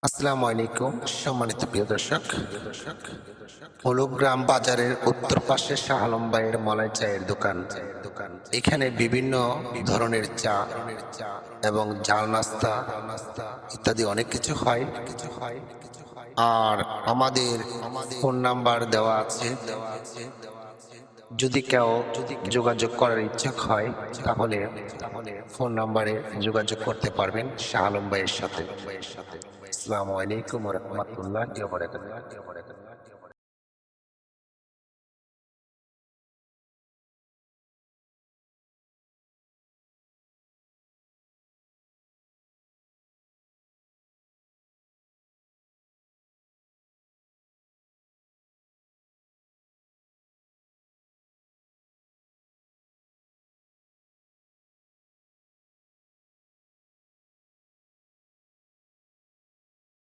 আসসালামু আলাইকুম সম্মানিত প্রিয় দর্শক। হলুগ্রাম বাজারের উত্তর পাশে শাহ আলম ভাইয়ের মলাই চায়ের দোকান। এখানে বিভিন্ন ধরনের চা এবং ঝাল নাস্তা ইত্যাদি অনেক কিছু হয়। আর আমাদের ফোন নাম্বার দেওয়া আছে। যদি কেউ যোগাযোগ করার ইচ্ছুক হয় তাহলে ফোন নাম্বারে যোগাযোগ করতে পারবেন শাহ আলম ভাইয়ের সাথে। আসসালামু আলাইকুম ওয়া রাহমাতুল্লাহি ওয়া বারাকাতুহু।